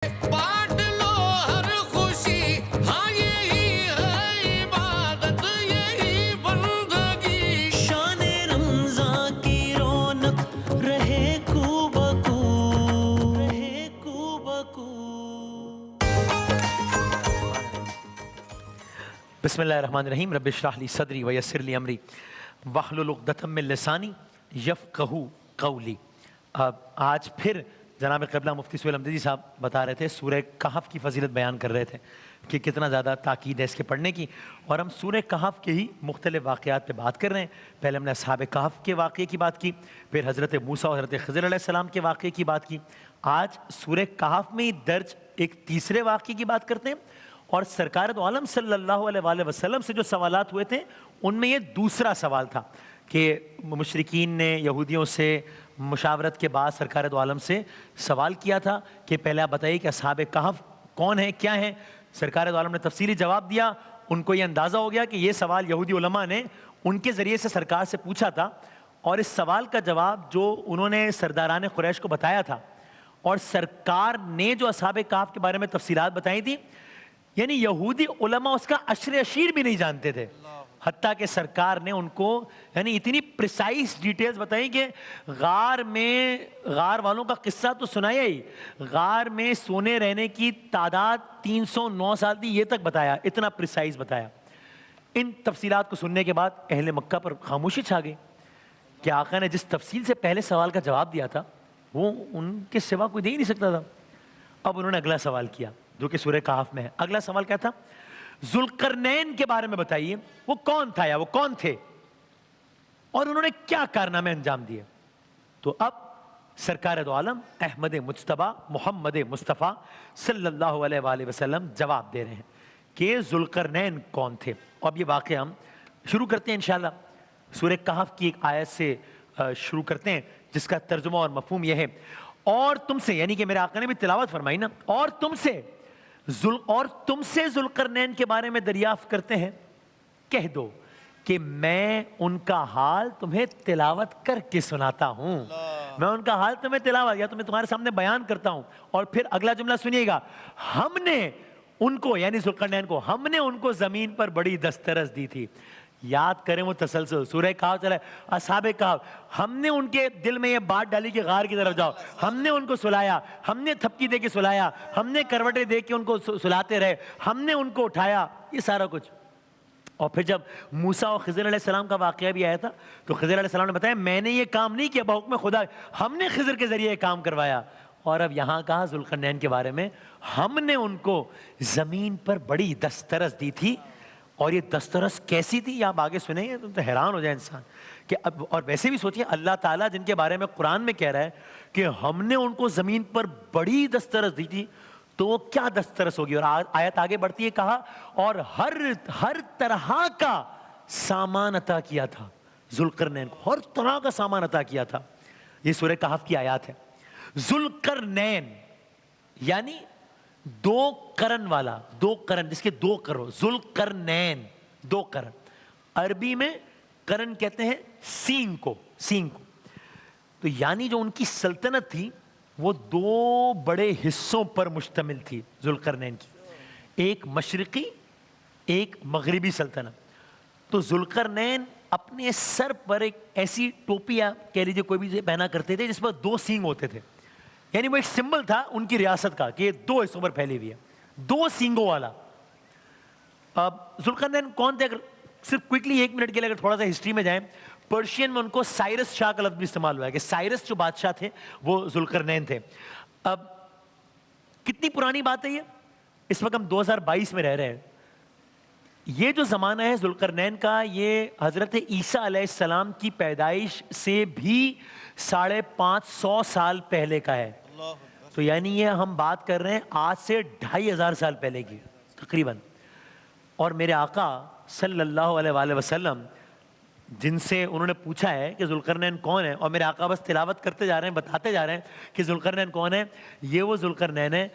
बांट लो हर खुशी, हाँ यही है इबादत, यही बंदगी। शान रमज़ां की रौनक रहे कूबकू, रहे कूबकू। बिस्मिल्लाहिर्रहमानिर्रहीम। रब्बि इश्रह ली सदरी व यस्सिर ली अमरी वहलुल उक़दतम मिन लिसानी यफ़क़हू क़ौली। अब आज फिर जनाब क़िबला मुफ्ती सुहेल अहमदी जी साहब बता रहे थे, सूरह कहफ़ की फ़जीलत बयान कर रहे थे कि कितना ज़्यादा ताकीद है इसके पढ़ने की। और हम सूरह कहफ़ के ही मुख्तलिफ़ वाक़यात पे बात कर रहे हैं। पहले हमने असहाबे कहफ़ के वाक़े की बात की, फिर हज़रत मूसा और हज़रत ख़िज़र अलैहिस्सलाम के वाक़े की बात की। आज सूरह कहफ़ में ही दर्ज एक तीसरे वाक़े की बात करते हैं। और सरकार दो आलम सल्लल्लाहु अलैहि वसल्लम से जो सवालात हुए थे उनमें ये दूसरा सवाल था कि मुशरिकीन ने यहूदियों से मुशावरत के बाद सरकार दो आलम से सवाल किया था कि पहले आप बताइए कि असहाबे कहफ़ कौन है, क्या है। सरकार दो आलम ने तफसीली जवाब दिया। उनको ये अंदाज़ा हो गया कि ये सवाल यहूदी उलमा ने उनके ज़रिए से सरकार से पूछा था, और इस सवाल का जवाब जो उन्होंने सरदारान कुरैश को बताया था, और सरकार ने जो असहाबे कहफ़ के बारे में तफसीलात बताई थी, यानी यहूदी उलमा उसका अशर अशीर भी नहीं जानते थे। हत्ता कि सरकार ने उनको यानी इतनी प्रिसाइज डिटेल्स बताई कि गार वालों का किस्सा तो सुनाया ही, गार में सोने रहने की तादाद 309 साल थी, ये तक बताया, इतना प्रिसाइज बताया। इन तफसीलात को सुनने के बाद अहले मक्का पर खामोशी छा गई कि आका ने जिस तफसील से पहले सवाल का जवाब दिया था वो उनके सिवा कोई दे ही नहीं सकता था। अब उन्होंने अगला सवाल किया जो कि सूरह कहफ़ में है। अगला सवाल क्या था? जुल्करनैन के बारे में बताइए, वो कौन था या वो कौन थे और उन्होंने क्या कारनामे अंजाम दिए। तो अब सरकार दो आलम अहमद मुज्तबा मोहम्मद मुस्तफ़ा सल्लल्लाहु अलैहि वसल्लम जवाब दे रहे हैं कि जुल्करनैन कौन थे। अब ये वाक़या हम शुरू करते हैं इंशाअल्लाह। सूरह कहफ़ की एक आयत से शुरू करते हैं जिसका तर्जुमा और मफ़हूम यह है, और तुमसे, यानी कि मेरे आका ने भी तिलावत फरमाई ना, और तुमसे जुल्करनैन के बारे में दरियाफ्त करते हैं, कह दो कि मैं उनका हाल तुम्हें तिलावत करके सुनाता हूं। मैं उनका हाल तुम्हें तिलावत या तुम्हें तुम्हारे सामने बयान करता हूं। और फिर अगला जुमला सुनिएगा, हमने उनको यानी जुल्करनैन को, हमने उनको जमीन पर बड़ी दस्तरस दी थी। याद करें वो तसलसल, सूरह कहफ़ चला, असहाबे कहफ़, हमने उनके दिल में ये बात डाली कि गार की तरफ जाओ, हमने उनको सुलाया, हमने थपकी दे के सुलाया, हमने करवटें दे के उनको सुलाते रहे, हमने उनको उठाया, ये सारा कुछ। और फिर जब मूसा और ख़िज़र अलैहिस्सलाम का वाक़या भी आया था तो ख़िज़र अलैहिस्सलाम ने बताया मैंने ये काम नहीं किया, बहुक्म खुदा हमने ख़िज़र के ज़रिए काम करवाया। और अब यहाँ कहा जुल्करनैन के बारे में, हमने उनको ज़मीन पर बड़ी दस्तरस दी थी। और ये दस्तरस कैसी थी, आप आगे सुनेंगे तो हैरान हो जाए इंसान कि अब, और वैसे भी सोचिए अल्लाह ताला जिनके बारे में कुरान में कह रहा है कि हमने उनको ज़मीन पर बड़ी दस्तरस दी थी, तो वो क्या दस्तरस होगी। और आयत आगे बढ़ती है, कहा और हर तरह का सामान अता किया था जुल्करनैन को, हर तरह का सामान अता किया था। ये सूरह कहफ़ की आयत है। जुल्करनैन यानी दो करन वाला, दो करन जिसके दो करो, जुल्करनैन दो करन। अरबी में करन कहते हैं सींग को, सींग को। तो यानी जो उनकी सल्तनत थी वो दो बड़े हिस्सों पर मुश्तमिल थी जुल्करनैन की, एक मशरिकी एक मगरिबी सल्तनत। तो जुल्करनैन अपने सर पर एक ऐसी टोपी आप कह लीजिए कोई भी पहना करते थे जिस पर दो सींग होते थे, यानी वो एक सिंबल था उनकी रियासत का कि ये दो हिस्सों पर फैली हुई है, दो सींगों वाला। अब जुल्करनैन कौन थे, अगर सिर्फ क्विकली 1 मिनट के लिए अगर थोड़ा सा हिस्ट्री में जाएं, पर्शियन में उनको साइरस शाह का लफ्ज़ भी इस्तेमाल हुआ है कि साइरस जो बादशाह थे वो जुल्करनैन थे। अब कितनी पुरानी बात है ये, इस वक्त हम 2022 में रह रहे हैं। ये जो ज़माना है जुल्करनैन का, ये हज़रत ईसा अलैहिस्सलाम की पैदाइश से भी 550 साल पहले का है। तो यानी ये हम बात कर रहे हैं आज से 2500 साल पहले की तकरीबन। और मेरे आका सल्लल्लाहु अलैहि वसल्लम जिनसे उन्होंने पूछा है कि जुल्करनैन कौन है, और मेरे आका बस तिलावत करते जा रहे हैं, बताते जा रहे हैं कि जुल्करनैन कौन है। ये वो जुल्करनैन है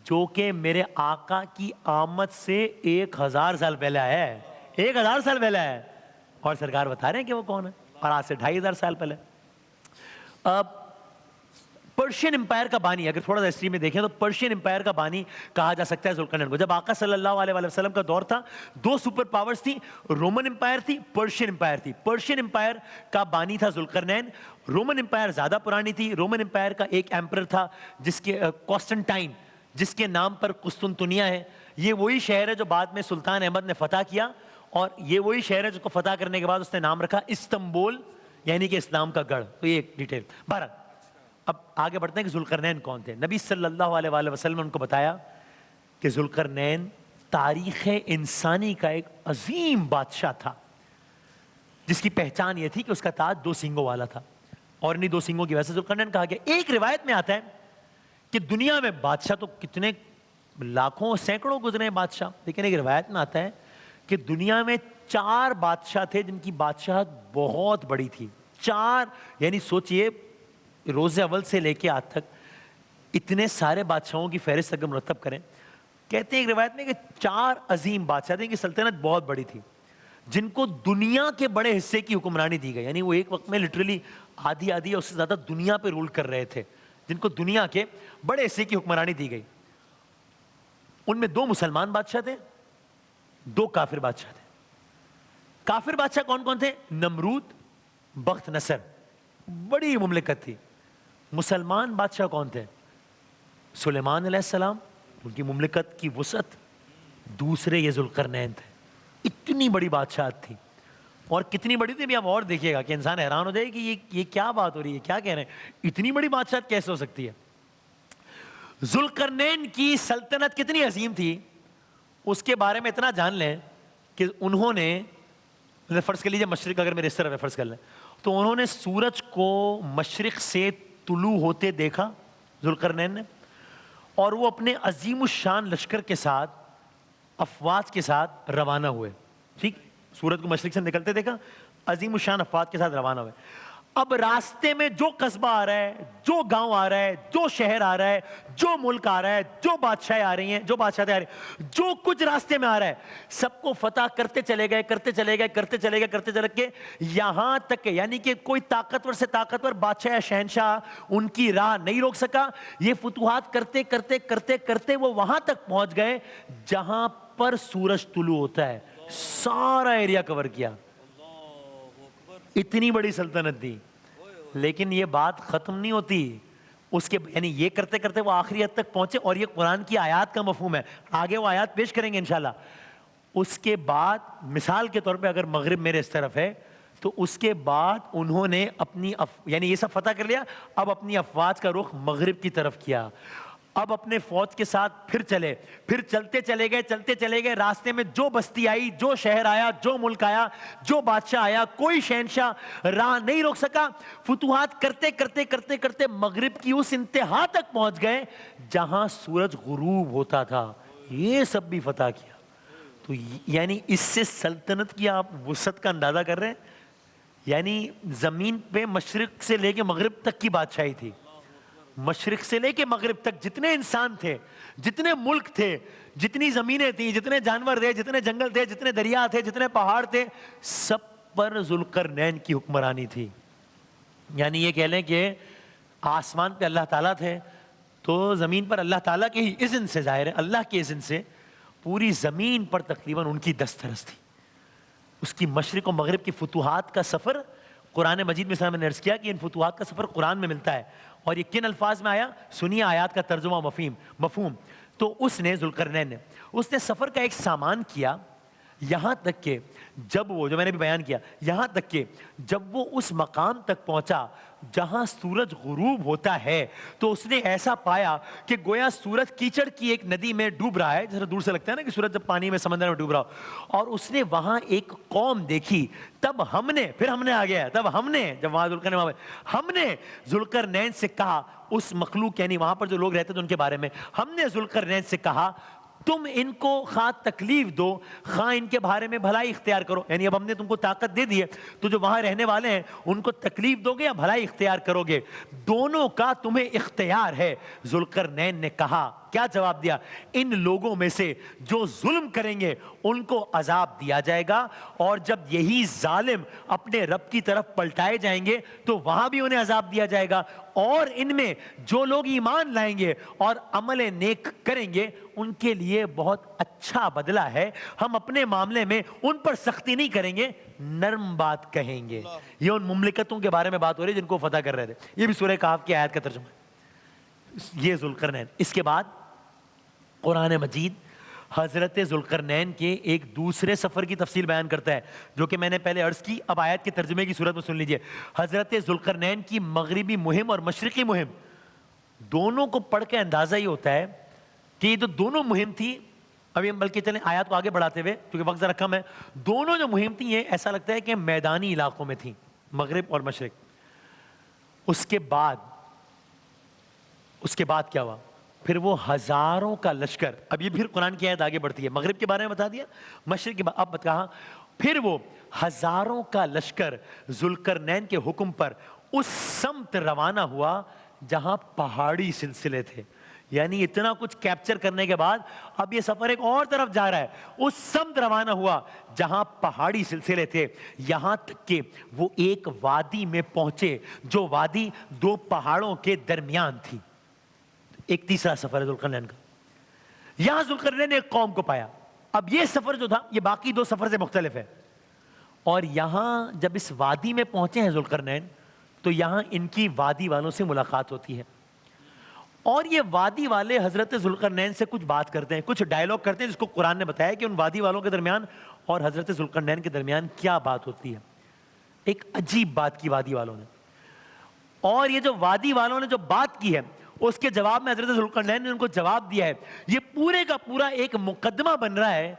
जो कि मेरे आका की आमद से 1000 साल पहले आया है, 1000 साल पहले आया है। और सरकार बता रहे हैं कि वो कौन है, और आज से 2500 साल पहले। अब पर्शियन एम्पायर का बानी, अगर थोड़ा सा हिस्ट्री में देखें तो पर्शियन एम्पायर का बानी कहा जा सकता है ज़ुल्करनैन को। जब आका सल्लल्लाहु अलैहि वसल्लम का दौर था, दो सुपर पावर्स थी, रोमन एम्पायर थी, पर्शियन एम्पायर थी। पर्शियन एम्पायर का बानी था ज़ुल्करनैन। रोमन एम्पायर ज़्यादा पुरानी थी। रोमन एम्पायर का एक एम्परर था जिसके कॉन्स्टेंटाइन, जिसके नाम पर कुस्तुनतुनिया है। ये वही शहर है जो बाद में सुल्तान अहमद ने फतह किया, और ये वही शहर है जिसको फतह करने के बाद उसने नाम रखा इस्तांबुल, यानी कि इस्लाम का गढ़। तो ये एक डिटेल। बहरहाल अब आगे बढ़ते हैं कि ज़ुल्करनैन कौन थे। नबी सल्लल्लाहु अलैहि वसल्लम ने उनको बताया कि ज़ुल्करनैन तारीख़ इंसानी का एक अजीम बादशाह था, जिसकी पहचान ये थी कि उसका ताज दो सींगों वाला था, और इन्हीं दो सींगों की वजह से ज़ुल्करनैन कहा गया। एक रिवायत में आता है कि दुनिया में बादशाह तो कितने लाखों सैकड़ों गुजरे बादशाह, लेकिन एक रिवायत में आता है कि दुनिया में 4 बादशाह थे जिनकी बादशाहत बहुत बड़ी थी। 4, यानी सोचिए रोज़े अव्वल से लेके आज तक इतने सारे बादशाहों की फहरिस्त अगर मुरतब करें, कहते हैं एक रिवायत में कि 4 अजीम बादशाह थे, इनकी सल्तनत बहुत बड़ी थी, जिनको दुनिया के बड़े हिस्से की हुक्मरानी दी गई। यानी वो एक वक्त में लिटरली आधी आधी या उससे ज़्यादा दुनिया पे रूल कर रहे थे, जिनको दुनिया के बड़े हिस्से की हुक्मरानी दी गई। उनमें 2 मुसलमान बादशाह थे, 2 काफिर बादशाह थे। काफिर बादशाह कौन कौन थे? नमरूद, बख्त नसर, बड़ी मुमलिकत थी। मुसलमान बादशाह कौन थे? सुलेमान अलैहिस्सलाम, उनकी मुमलिकत की वसअत। दूसरे ये ज़ुल्करनैन थे। इतनी बड़ी बादशाहत थी, और कितनी बड़ी थी भी आप और देखिएगा कि इंसान हैरान हो जाए कि ये क्या बात हो रही है, क्या कह रहे हैं, इतनी बड़ी बादशाहत कैसे हो सकती है। ज़ुल्करनैन की सल्तनत कितनी अजीम थी, उसके बारे में इतना जान लें कि उन्होंने, फर्ज कर लीजिए मशरिक अगर मेरे इस तरफ है फर्ज कर लें, तो उन्होंने सूरज को मशरिक से तुलू होते देखा ज़ुल्करनैन ने, और वो अपने अजीम शान लश्कर के साथ, अफवाज के साथ रवाना हुए। ठीक, सूरज को मशरिक से निकलते देखा, अजीम शान अफवाज के साथ रवाना हुए। अब रास्ते में जो कस्बा आ रहा है, जो गांव आ रहा है, जो शहर आ रहा है, जो मुल्क आ रहा है, जो बादशाहें आ रही हैं, जो बादशाहें आ रही हैं, जो कुछ रास्ते में आ रहा है, सबको फतह करते चले गए, करते चले गए, करते चले गए, करते चले गए, यहां तक यानी कि कोई ताकतवर से ताकतवर बादशाह या शहनशाह उनकी राह नहीं रोक सका। ये फुतुहात करते करते करते करते वो वहां तक पहुंच गए जहां पर सूरज तुलू होता है। सारा एरिया कवर किया, इतनी बड़ी सल्तनत थी। लेकिन ये बात खत्म नहीं होती उसके, यानी ये करते करते वो आखिरी हद तक पहुंचे, और ये कुरान की आयत का मफहूम है, आगे वो आयत पेश करेंगे इंशाल्लाह। उसके बाद मिसाल के तौर पे अगर मगरिब मेरे इस तरफ है, तो उसके बाद उन्होंने अपनी यानी ये सब फतह कर लिया, अब अपनी अफवाज का रुख मगरिब की तरफ किया। अब अपने फौज के साथ फिर चले, फिर चलते चले गए, चलते चले गए। रास्ते में जो बस्ती आई, जो शहर आया, जो मुल्क आया, जो बादशाह आया, कोई शहनशाह राह नहीं रोक सका। फुतुहात करते करते करते करते मगरिब की उस इंतहा तक पहुंच गए जहां सूरज गुरूब होता था। ये सब भी फतह किया। तो यानी इससे सल्तनत की आप वसअत का अंदाजा कर रहे हैं। यानी जमीन पे मशरिक से लेके मगरिब तक की बादशाही थी। मशरिक से लेके मगरिब तक जितने इंसान थे, जितने मुल्क थे, जितनी जमीनें थी, जितने जानवर थे, जितने जंगल थे, जितने दरिया थे, जितने पहाड़ थे, सब पर ज़ुल्करनैन की हुक्मरानी थी। यानी ये कह लें कि आसमान पे अल्लाह ताला थे, तो ज़मीन पर अल्लाह ताला के ही इज़्न से, ज़ाहिर है अल्लाह के इज़्न से पूरी ज़मीन पर तकरीबन उनकी दस्तरस थी। उसकी मशरिक और मगरिब की फुतुहात का सफ़र कुरान मजीद में मैंने अर्ज़ किया कि इन फुतुहात का सफ़र कुरान में मिलता है। और ये किन अल्फाज में आया, सुनिए आयात का तर्जुमा मफहूम। तो उसने ज़ुल्करनैन ने उसने सफ़र का एक सामान किया, यहाँ तक कि जब वो, जो मैंने भी बयान किया, यहाँ तक कि जब वो उस मकाम तक पहुँचा जहाँ सूरज गुरूब होता है, तो उसने ऐसा पाया कि गोया सूरज कीचड़ की एक नदी में डूब रहा है। जरा दूर से लगता है ना कि सूरज जब पानी में, समंदर में डूब रहा हो। और उसने वहाँ एक कौम देखी। तब हमने, फिर हमने आ गया, तब हमने, जब वहाँ ज़ुल्करनैन, हमने ज़ुल्करनैन से कहा, उस मखलूक यानी वहाँ पर जो लोग रहते थे उनके बारे में, हमने ज़ुल्करनैन से कहा तुम इनको खा तकलीफ दो, खा इनके बारे में भलाई इख्तियार करो। यानी अब हमने तुमको ताकत दे दी है, तो जो वहां रहने वाले हैं उनको तकलीफ दोगे या भलाई इख्तियार करोगे, दोनों का तुम्हें इख्तियार है। ज़ुल्करनैन ने कहा کیا جواب دیا؟ ان لوگوں میں سے جو ظلم کریں گے ان کو عذاب دیا جائے گا، اور جب یہی ظالم اپنے رب کی طرف پلٹائے جائیں گے تو وہاں بھی انہیں عذاب دیا جائے گا، اور ان میں جو لوگ ایمان لائیں گے اور عمل نیک کریں گے ان کے لیے بہت اچھا بدلہ ہے۔ ہم اپنے معاملے میں ان پر سختی نہیں کریں گے، نرم بات کہیں گے۔ یہ ان مملکتوں کے بارے میں بات ہو رہی ہے جن کو فتح کر رہے تھے۔ یہ بھی سورہ کہف کی آیت کا ترجمہ ہے۔ یہ ذوالقرنین۔ اس کے بعد قرآن مجید حضرت ذوالقرنین کے ایک دوسرے سفر کی تفصیل بیان کرتا ہے، جو کہ میں نے پہلے عرض کی، اب آیت کے ترجمے کی صورت میں سن لیجئے۔ حضرت ذوالقرنین کی مغربی مہم اور مشرقی مہم دونوں کو پڑھ کے اندازہ یہ ہوتا ہے کہ یہ جو دونوں مہم تھی، ابھی ہم بلکہ چلیں آیات کو آگے بڑھاتے ہوئے کیونکہ وقت ذرا کم ہے، دونوں جو مہم تھی یہ ایسا لگتا ہے کہ میدانی علاقوں میں تھیں، مغرب اور مشرق۔ اس کے بعد کیا ہوا؟ پھر وہ ہزاروں کا لشکر، اب یہ پھر قرآن کی آیت آگے بڑھتی ہے، مغرب کے بارے میں بتا دیا، مشرق کے بعد اب کہا پھر وہ ہزاروں کا لشکر ذوالقرنین کے حکم پر اس سمت روانہ ہوا جہاں پہاڑی سلسلے تھے۔ یعنی اتنا کچھ کیپچر کرنے کے بعد اب یہ سفر ایک اور طرف جا رہا ہے، اس سمت روانہ ہوا جہاں پہاڑی سلسلے تھے، یہاں تک کہ وہ ایک وادی میں پہنچے جو وادی دو پہاڑوں کے درمیان تھی۔ ایک تیسرا سفر ہے ذوالقرنین کا۔ یہاں ذوالقرنین نے ایک قوم کو پایا۔ اب یہ سفر جو تھا یہ باقی دو سفر سے مختلف ہے، اور یہاں جب اس وادی میں پہنچے ہیں ذوالقرنین تو یہاں ان کی وادی والوں سے ملاقات ہوتی ہے، اور یہ وادی والے حضرت ذوالقرنین سے کچھ بات کرتے ہیں، کچھ ڈائلاگ کرتے ہیں، جس کو قرآن نے بتایا کہ ان وادی والوں کے درمیان اور حضرت ذوالقرنین کے درمیان کیا بات ہوتی ہے۔ ایک عجیب بات کی وادی والوں نے، اور یہ جو وادی والوں نے جو بات کی ہے اس کے جواب میں حضرت ذوالقرنین نے ان کو جواب دیا ہے۔ یہ پورے کا پورا ایک مقدمہ بن رہا ہے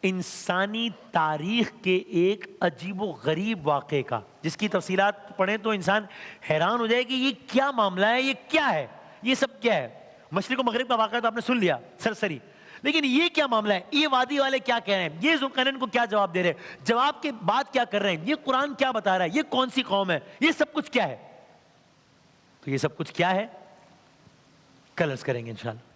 انسانی تاریخ کے ایک عجیب و غریب واقعے کا، جس کی تفصیلات پڑھیں تو انسان حیران ہو جائے کہ یہ کیا معاملہ ہے، یہ کیا ہے، یہ سب کیا ہے۔ مشرق و مغرب کا واقعہ تو آپ نے سن لیا سرسری، لیکن یہ کیا معاملہ ہے، یہ وادی والے کیا کہہ رہے ہیں، یہ ذوالقرنین کو کیا جواب دے رہے ہیں، جواب کے بعد کیا کر رہے ہیں، یہ قرآن کیا بتا رہا ہے، یہ کون سی قوم ہے، یہ سب کچھ کیا ہے۔ تو یہ سب کچھ کیا ہے کل عرض کریں گے انشاءاللہ۔